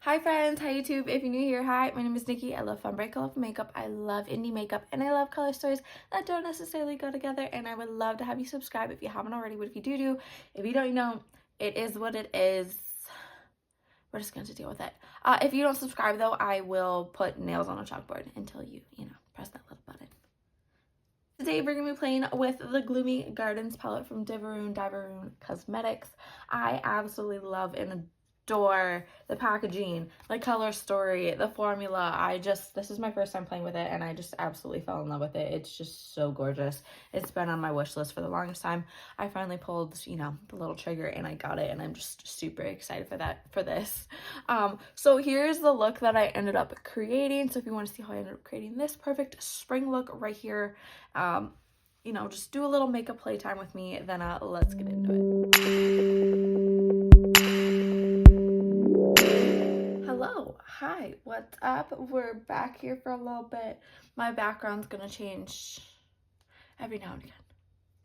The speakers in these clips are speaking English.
Hi friends, hi YouTube. If you're new here, hi, my name is Nikki. I love fun break, I love makeup, I love indie makeup, and I love color stories that don't necessarily go together, and I would love to have you subscribe if you haven't already, but if you do, if you don't, it is what it is. We're just going to deal with it. If you don't subscribe though, I will put nails on a chalkboard until you press that little button. Today we're going to be playing with the Gloomy Gardens palette from Dieverune Cosmetics. I absolutely love and adore the packaging, the color story, the formula. This is my first time playing with it and I just absolutely fell in love with it. It's just so gorgeous. It's been on my wish list for the longest time. I finally pulled, the little trigger and I got it and I'm just super excited for this. So here's the look that I ended up creating. So if you want to see how I ended up creating this perfect spring look right here, just do a little makeup playtime with me, then let's get into it. Hello, hi, what's up? We're back here for a little bit. My background's gonna change every now and again.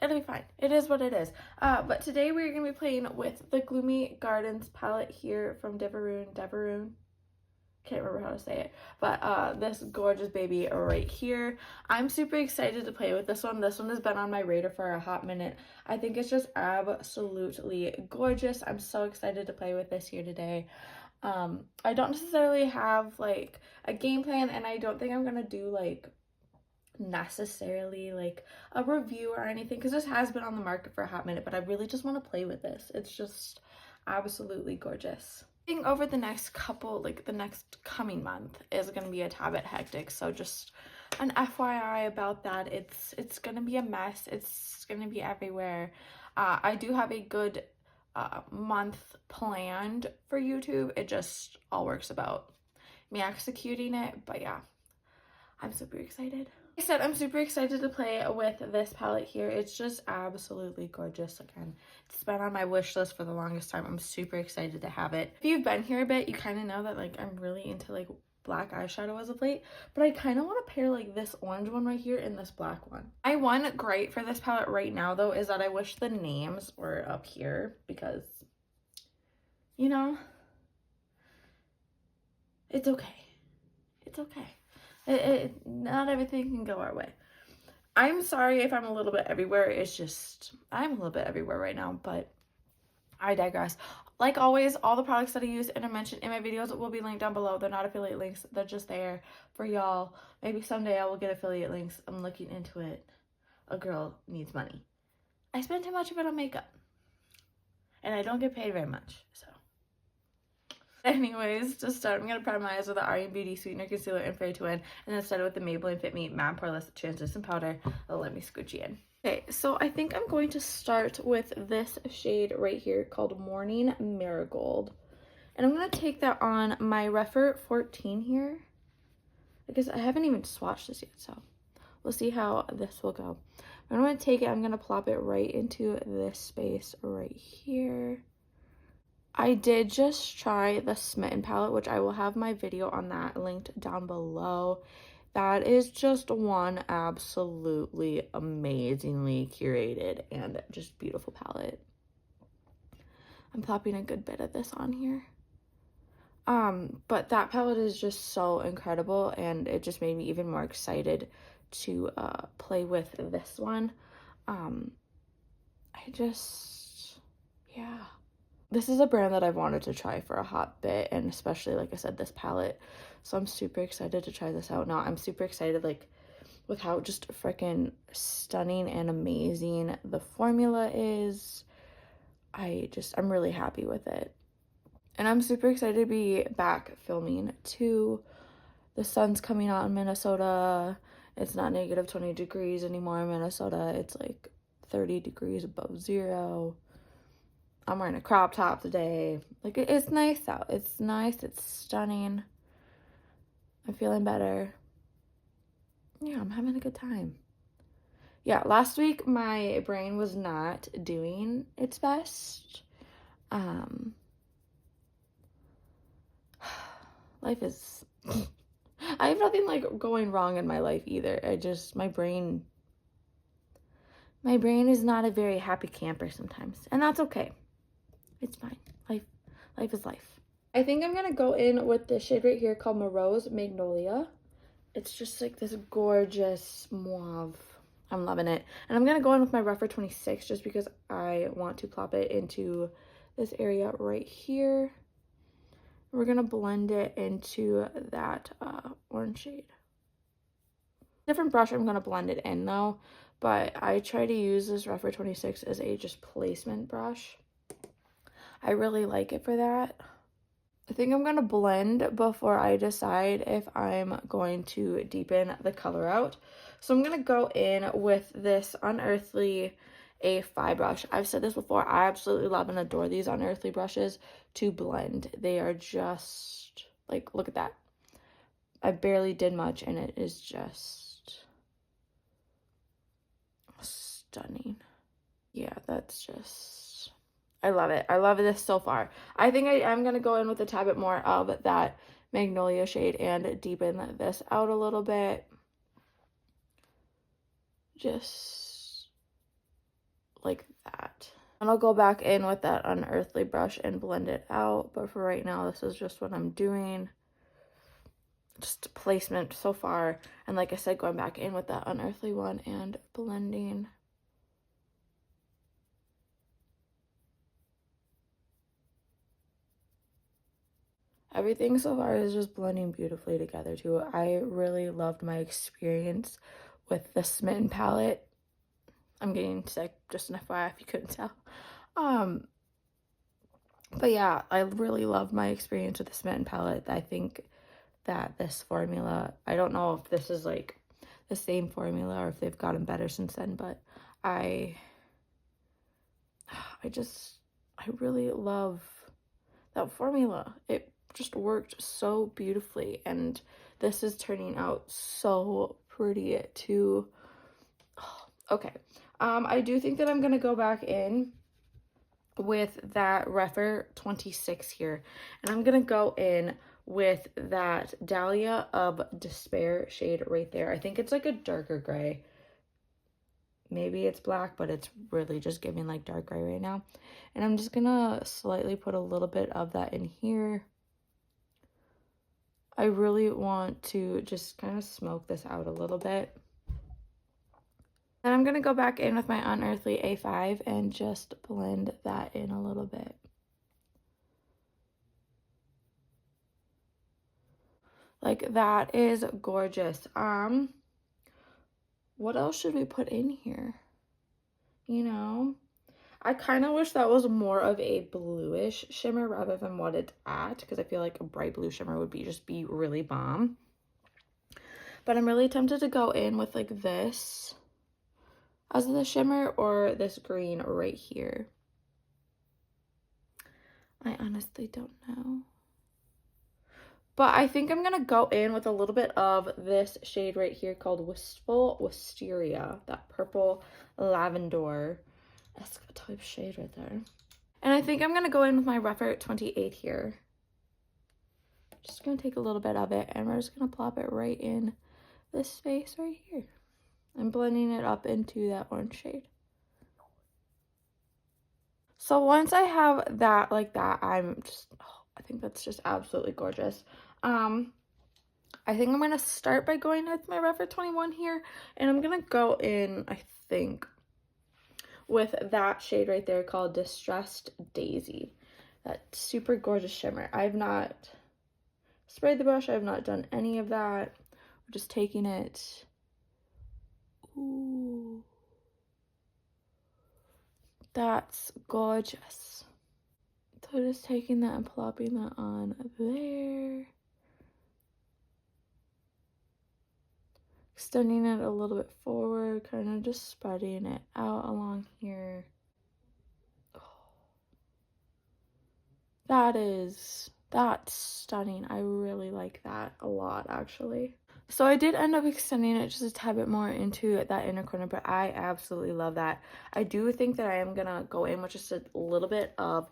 It'll be fine. It is what it is. But today we're gonna be playing with the Gloomy Gardens palette here from Dieverune. Can't remember how to say it, but this gorgeous baby right here. I'm super excited to play with this one. This one has been on my radar for a hot minute. I think it's just absolutely gorgeous. I'm so excited to play with this here today. I don't necessarily have like a game plan, and I don't think I'm gonna do like necessarily like a review or anything because this has been on the market for a hot minute, but I really just want to play with this. It's just absolutely gorgeous. Over the next the next coming month is going to be a tad bit hectic, so just an FYI about that. It's going to be a mess. It's going to be everywhere. I do have a good month planned for YouTube. It just all works about me executing it, but yeah, I'm super excited. Like I said, I'm super excited to play with this palette here. It's just absolutely gorgeous. Again, it's been on my wish list for the longest time. I'm super excited to have it. If you've been here a bit, you kind of know that like I'm really into like black eyeshadow as of late, but I kind of want to pair like this orange one right here and this black one. My one gripe for this palette right now though is that I wish the names were up here because, it's okay. It's okay. Not everything can go our way. I'm sorry if I'm a little bit everywhere. It's just, I'm a little bit everywhere right now, but I digress. Like always, all the products that I use and I mentioned in my videos will be linked down below. They're not affiliate links. They're just there for y'all. Maybe someday I will get affiliate links. I'm looking into it. A girl needs money. I spend too much of it on makeup. And I don't get paid very much, so. Anyways, to start, I'm going to prime my eyes with the Aryan Beauty Sweetener Concealer in Fairy to Win, and then start with the Maybelline Fit Me Matte Poreless Translucent Powder. Let me scooch you in. Okay, so I think I'm going to start with this shade right here called Morning Marigold. And I'm going to take that on my Refer 14 here. Because I haven't even swatched this yet, so we'll see how this will go. I'm going to take it, I'm going to plop it right into this space right here. I did just try the Smitten palette, which I will have my video on that linked down below. That is just one absolutely amazingly curated and just beautiful palette. I'm plopping a good bit of this on here. But that palette is just so incredible and it just made me even more excited to play with this one. Yeah. This is a brand that I've wanted to try for a hot bit, and especially, like I said, this palette. So I'm super excited to try this out now. I'm super excited, like, with how just freaking stunning and amazing the formula is. I'm really happy with it. And I'm super excited to be back filming, too. The sun's coming out in Minnesota. It's not negative 20 degrees anymore in Minnesota. It's, like, 30 degrees above zero. I'm wearing a crop top today. Like, it's nice out. It's nice. It's stunning. I'm feeling better. Yeah, I'm having a good time. Yeah, last week my brain was not doing its best. Life is... I have nothing, like, going wrong in my life either. My brain is not a very happy camper sometimes. And that's okay. It's fine. Life is life. I think I'm going to go in with this shade right here called Morose Magnolia. It's just like this gorgeous mauve. I'm loving it. And I'm going to go in with my Rephr 26 just because I want to plop it into this area right here. We're going to blend it into that orange shade. Different brush I'm going to blend it in though, but I try to use this Rephr 26 as a just placement brush. I really like it for that. I think I'm going to blend before I decide if I'm going to deepen the color out. So I'm going to go in with this Unearthly A5 brush. I've said this before, I absolutely love and adore these Unearthly brushes to blend. They are just, like, look at that. I barely did much and it is just stunning. Yeah, that's just, I love it. I love this so far. I think I am going to go in with a tad bit more of that Magnolia shade and deepen this out a little bit. Just like that. And I'll go back in with that Unearthly brush and blend it out. But for right now, this is just what I'm doing. Just placement so far. And like I said, going back in with that Unearthly one and blending. Everything so far is just blending beautifully together too. I really loved my experience with the Smitten palette. I'm getting sick, just an FYI if you couldn't tell. But yeah, I really loved my experience with the Smitten palette. I think that this formula, I don't know if this is like the same formula or if they've gotten better since then, but I really love that formula. It just worked so beautifully, and this is turning out so pretty too. Okay, I do think that I'm gonna go back in with that Rephr 26 here, and I'm gonna go in with that Dahlia of Despair shade right there. I think it's like a darker gray. Maybe it's black, but it's really just giving like dark gray right now. And I'm just gonna slightly put a little bit of that in here. I really want to just kind of smoke this out a little bit. Then I'm gonna go back in with my Unearthly A5 and just blend that in a little bit. Like, that is gorgeous. What else should we put in here? You know, I kind of wish that was more of a bluish shimmer rather than what it's at, because I feel like a bright blue shimmer would be really bomb. But I'm really tempted to go in with like this as the shimmer or this green right here. I honestly don't know. But I think I'm going to go in with a little bit of this shade right here called Wistful Wisteria, that purple lavender type shade right there. And I think I'm going to go in with my Rephr 28 here. Just going to take a little bit of it and we're just going to plop it right in this space right here. I'm blending it up into that orange shade. So once I have that like that, I think that's just absolutely gorgeous. I think I'm going to start by going with my Rephr 21 here, and I'm going to go in, I think, with that shade right there called Distressed Daisy. That super gorgeous shimmer. I've not sprayed the brush. I've not done any of that. We're just taking it. Ooh. That's gorgeous. So just taking that and plopping that on there. Extending it a little bit forward, kind of just spreading it out along here. Oh. That's stunning. I really like that a lot, actually. So I did end up extending it just a tad bit more into that inner corner, but I absolutely love that. I do think that I am gonna go in with just a little bit of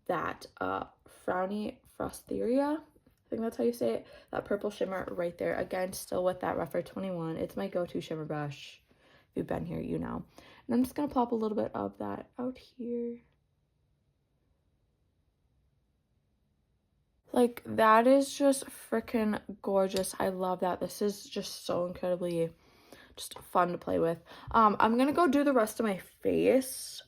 that Frowny Frosteria. I think that's how you say it. That purple shimmer right there. Again, still with that Rephr 21. It's my go-to shimmer brush. If you've been here, you know. And I'm just gonna pop a little bit of that out here. Like, that is just freaking gorgeous. I love that. This is just so incredibly just fun to play with. I'm gonna go do the rest of my face,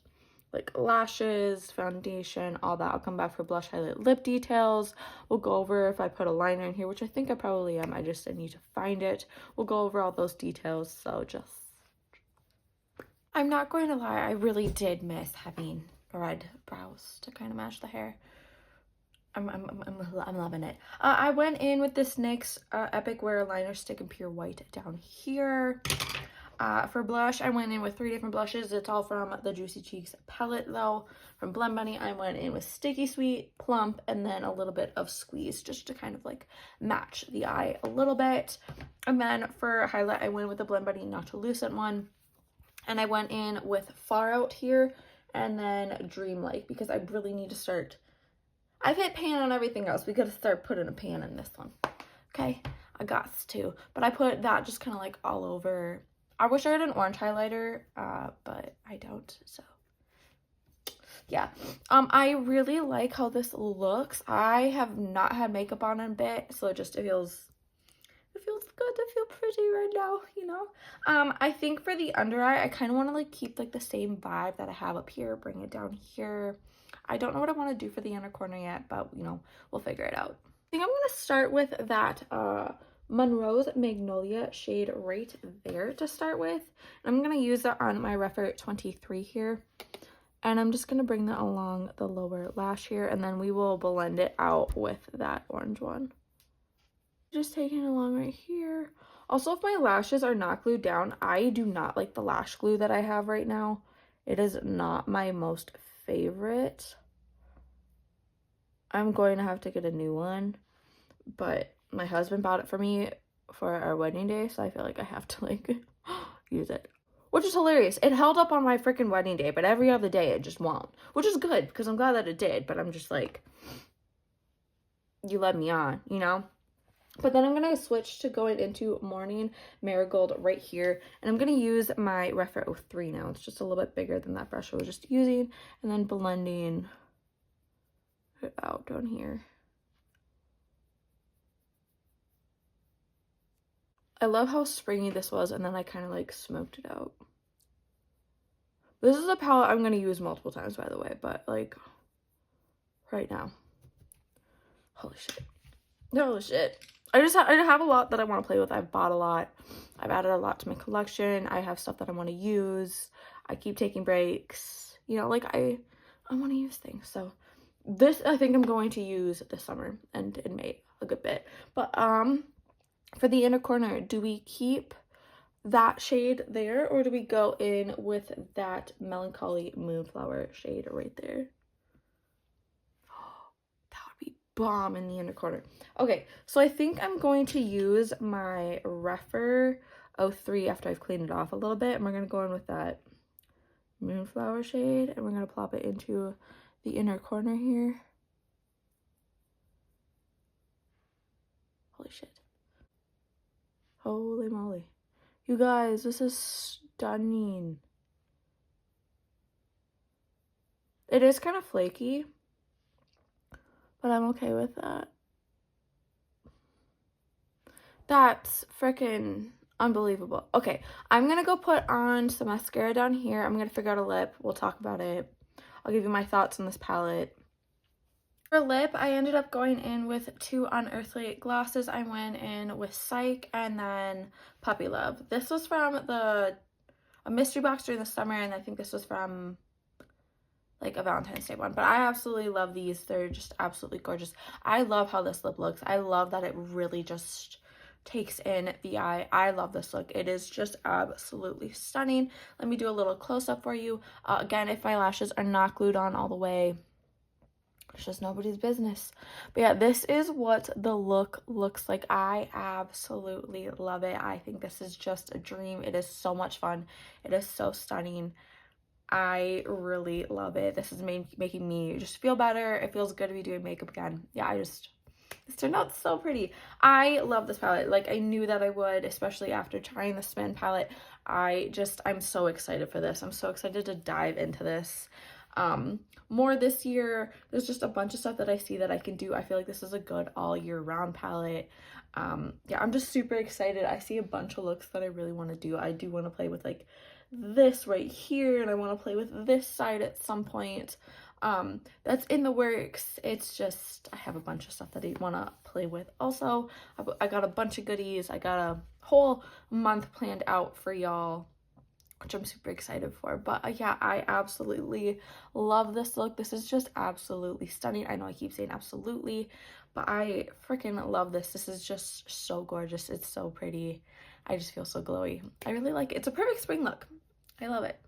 like lashes, foundation, all that. I'll come back for blush, highlight, lip details. We'll go over if I put a liner in here, which I think I probably am. I need to find it. We'll go over all those details. So just, I'm not going to lie, I really did miss having red brows to kind of match the hair. I'm loving it. I went in with this NYX Epic Wear Liner Stick in Pure White down here. For blush, I went in with 3 different blushes. It's all from the Juicy Cheeks palette, though. From Blend Bunny, I went in with Sticky Sweet, Plump, and then a little bit of Squeeze, just to kind of like match the eye a little bit. And then for highlight, I went with the Blend Bunny Not Too Lucent one. And I went in with Far Out here, and then Dreamlike, because I really need to start... I've hit pan on everything else. We gotta start putting a pan in this one. Okay? I got to. But I put that just kind of like all over. I wish I had an orange highlighter, but I don't, so. Yeah. I really like how this looks. I have not had makeup on in a bit, so it feels good to feel pretty right now, you know? I think for the under eye, I kind of want to like keep like the same vibe that I have up here, bring it down here. I don't know what I want to do for the inner corner yet, but you know, we'll figure it out. I think I'm going to start with that Monroe's Magnolia shade right there to start with. I'm going to use that on my Refer 23 here. And I'm just going to bring that along the lower lash here, and then we will blend it out with that orange one. Just taking it along right here. Also, if my lashes are not glued down, I do not like the lash glue that I have right now. It is not my most favorite. I'm going to have to get a new one, but my husband bought it for me for our wedding day, so I feel like I have to like use it, which is hilarious. It held up on my freaking wedding day, but every other day it just won't, which is good because I'm glad that it did, but I'm just like, you led me on, you know? But then I'm going to switch to going into Morning Marigold right here. And I'm going to use my Refer 03 now. It's just a little bit bigger than that brush I was just using. And then blending it out down here. I love how springy this was. And then I kind of like smoked it out. This is a palette I'm going to use multiple times, by the way. But like right now. Holy shit. Holy shit. I have a lot that I want to play with. I've bought a lot. I've added a lot to my collection. I have stuff that I want to use. I keep taking breaks. You know, like I want to use things. So this I think I'm going to use this summer and in May a good bit. But for the inner corner, do we keep that shade there or do we go in with that Melancholy Moonflower shade right there? Bomb in the inner corner. Okay, so I think I'm going to use my Refer 03 after I've cleaned it off a little bit, and we're going to go in with that Moonflower shade, and we're going to plop it into the inner corner here. Holy shit. Holy moly. You guys, this is stunning. It is kind of flaky, but I'm okay with that. That's freaking unbelievable. Okay, I'm gonna go put on some mascara down here. I'm gonna figure out a lip. We'll talk about it. I'll give you my thoughts on this palette. For lip, I ended up going in with 2 Unearthly glosses. I went in with Psych and then Puppy Love. This was from a mystery box during the summer, and I think this was from like a Valentine's Day one, but I absolutely love these. They're just absolutely gorgeous. I love how this lip looks. I love that it really just takes in the eye. I love this look. It is just absolutely stunning. Let me do a little close-up for you. Again, if my lashes are not glued on all the way, it's just nobody's business. But yeah, this is what the look looks like. I absolutely love it. I think this is just a dream. It is so much fun. It is so stunning. I really love it. This is making me just feel better. It feels good to be doing makeup again. Yeah, this turned out so pretty. I love this palette. Like, I knew that I would, especially after trying the Spin palette. I'm so excited for this. I'm so excited to dive into this. more this year. There's just a bunch of stuff that I see that I can do. I feel like this is a good all year round palette. Yeah, I'm just super excited. I see a bunch of looks that I really want to do. I do want to play with like this right here, and I want to play with this side at some point. That's in the works. It's just, I have a bunch of stuff that I want to play with. Also, I got a bunch of goodies. I got a whole month planned out for y'all, which I'm super excited for. But yeah, I absolutely love this look. This is just absolutely stunning. I know I keep saying absolutely, but I freaking love this. This is just so gorgeous. It's so pretty. I just feel so glowy. I really like it. It's a perfect spring look. I love it.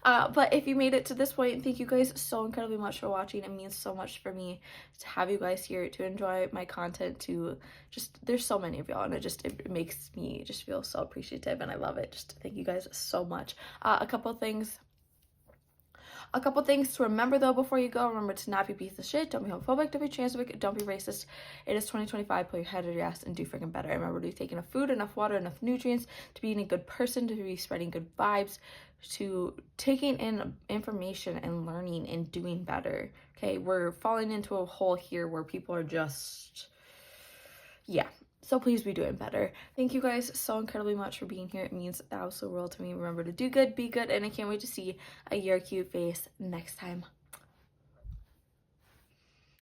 But if you made it to this point, thank you guys so incredibly much for watching. It means so much for me to have you guys here, to enjoy my content, to just, there's so many of y'all, and it makes me just feel so appreciative, and I love it. Just thank you guys so much. A couple things to remember though before you go. Remember to not be a piece of shit, don't be homophobic, don't be transphobic, don't be racist. It is 2025, pull your head out of your ass and do freaking better. Remember to be taking enough food, enough water, enough nutrients, to being a good person, to be spreading good vibes, to taking in information and learning and doing better. Okay, we're falling into a hole here where people are just, yeah. So please be doing better. Thank you guys so incredibly much for being here. It means the absolute world to me. Remember to do good, be good, and I can't wait to see your cute face next time.